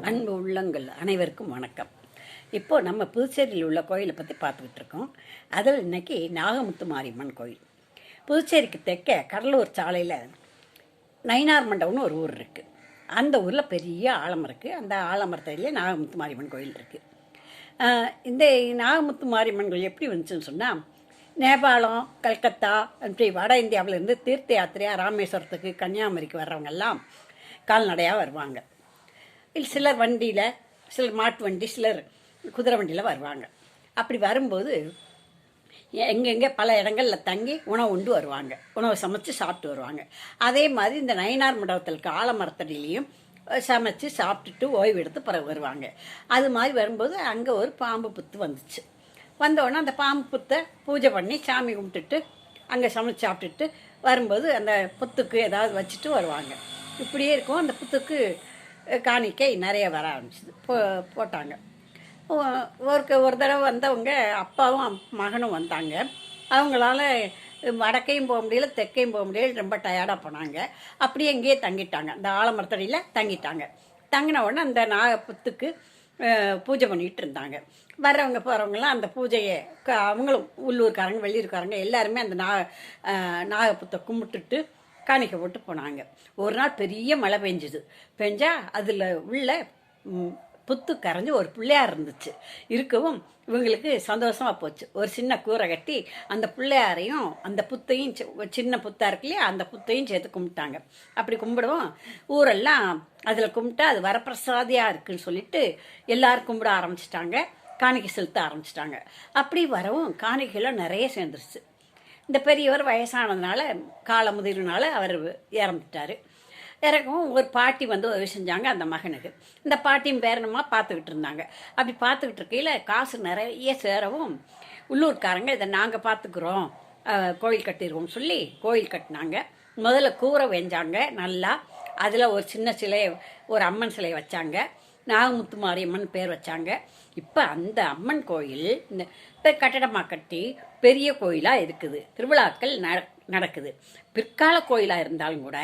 அன்பு உள்ளங்கள் அனைவருக்கும் வணக்கம். இப்போது நம்ம புதுச்சேரியில் உள்ள கோயிலை பற்றி பார்த்துக்கிட்டு இருக்கோம். அதில் இன்றைக்கி நாகமுத்து மாரியம்மன் கோயில். புதுச்சேரிக்கு தெற்க கடலூர் சாலையில் நயினார் மண்டபம்னு ஒரு ஊர் இருக்குது. அந்த ஊரில் பெரிய ஆலமரம் இருக்குது. அந்த ஆலமரத்திலே நாகமுத்து மாரியம்மன் கோயில் இருக்குது. இந்த நாகமுத்து மாரியம்மன் கோயில் எப்படி வந்துச்சுன்னு சொன்னால், நேபாளம், கல்கத்தா, இப்படி வட இந்தியாவிலேருந்து தீர்த்த யாத்திரையாக ராமேஸ்வரத்துக்கு, கன்னியாகுமரிக்கு வர்றவங்கெல்லாம் கால்நடையாக வருவாங்க. சிலர் வண்டியில், சிலர் மாட்டு வண்டி, சிலர் குதிரை வண்டியில் வருவாங்க. அப்படி வரும்போது எங்கெங்கே பல இடங்களில் தங்கி உணவு உண்டு வருவாங்க, உணவை சமைச்சு சாப்பிட்டு வருவாங்க. அதே மாதிரி இந்த நயினார் மண்டபத்தில் இருக்க ஆலமரத்தடியிலையும் சமைச்சு சாப்பிட்டுட்டு ஓய்வு எடுத்து பிறகு வருவாங்க. அது மாதிரி வரும்போது அங்கே ஒரு பாம்பு புத்து வந்துச்சு. வந்தோடனே அந்த பாம்பு புத்தை பூஜை பண்ணி சாமி கும்பிட்டுட்டு அங்கே சமைச்சு சாப்பிட்டுட்டு வரும்போது அந்த புத்துக்கு ஏதாவது வச்சுட்டு வருவாங்க. இப்படியே இருக்கும். அந்த புத்துக்கு காணிக்கை நிறைய வர ஆரம்பிச்சிது. போட்டாங்க. ஒரு தடவை வந்தவங்க அப்பாவும் மகனும் வந்தாங்க. அவங்களால வடக்கையும் போக முடியல, தெற்கையும் போக முடியல, ரொம்ப டயர்டாக போனாங்க. அப்படியே எங்கேயே தங்கிட்டாங்க. அந்த ஆலமரத்தடியில் தங்கிட்டாங்க. தங்கின உடனே அந்த நாகப்புத்துக்கு பூஜை பண்ணிகிட்டு இருந்தாங்க. வர்றவங்க போகிறவங்களாம் அந்த பூஜையை அவங்களும் உள்ளூர்காரங்க வெளியூர்காரங்க எல்லாருமே அந்த நாகப்புத்தை கும்பிட்டுட்டு காணிக்கை போட்டு போனாங்க. ஒரு நாள் பெரிய மழை பெஞ்சா அதில் உள்ள புத்து கரைஞ்சி ஒரு பிள்ளையார் இருந்துச்சு. இருக்கவும் இவங்களுக்கு சந்தோஷமாக போச்சு. ஒரு சின்ன கூரை கட்டி அந்த பிள்ளையாரையும் அந்த புத்தையும், சின்ன புத்தா இருக்கு இல்லையா, அந்த புத்தையும் சேர்த்து கும்பிட்டாங்க. அப்படி கும்பிடுவோம் ஊரெல்லாம் அதில் கும்பிட்டா அது வரப்பிரசாதியாக இருக்குன்னு சொல்லிட்டு எல்லாரும் கும்பிட ஆரம்பிச்சிட்டாங்க. காணிக்கை செலுத்த ஆரம்பிச்சிட்டாங்க. அப்படி வரவும் காணிக்கையில் நிறைய சேர்ந்துருச்சு. இந்த பெரியவர் வயசானதுனால, கால முதிர்னால அவர் இறந்துட்டார். இறக்கவும் ஒரு பாட்டி வந்து உதவி செஞ்சாங்க அந்த மகனுக்கு. இந்த பாட்டியும் பேரனமாக பார்த்துக்கிட்டு இருந்தாங்க. அப்படி பார்த்துக்கிட்டு இருக்கையில் காசு நிறைய சேரவும் உள்ளூர்காரங்க இதை நாங்கள் பார்த்துக்குறோம், கோயில் கட்டிடுவோம் சொல்லி கோயில் கட்டினாங்க. முதல்ல கூரை வெஞ்சாங்க நல்லா. அதில் ஒரு சின்ன சிலை, ஒரு அம்மன் சிலை வச்சாங்க. நாகமுத்து மாரியம்மன் பேர் வச்சாங்க. இப்போ அந்த அம்மன் கோயில் இந்த கட்டடமாக கட்டி பெரிய கோயிலாக இருக்குது. திருவிழாக்கள் நடக்குது. பிற்கால கோயிலாக இருந்தாலும் கூட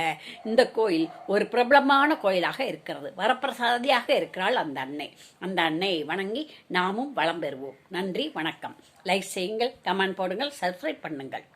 இந்த கோயில் ஒரு பிரபலமான கோயிலாக இருக்கிறது. வரப்பிரசாதியாக இருக்கிறாள் அந்த அன்னை. அந்த அன்னையை வணங்கி நாமும் வளம் பெறுவோம். நன்றி, வணக்கம். லைக் செய்யுங்கள், கமெண்ட் போடுங்கள், சப்ஸ்கிரைப் பண்ணுங்கள்.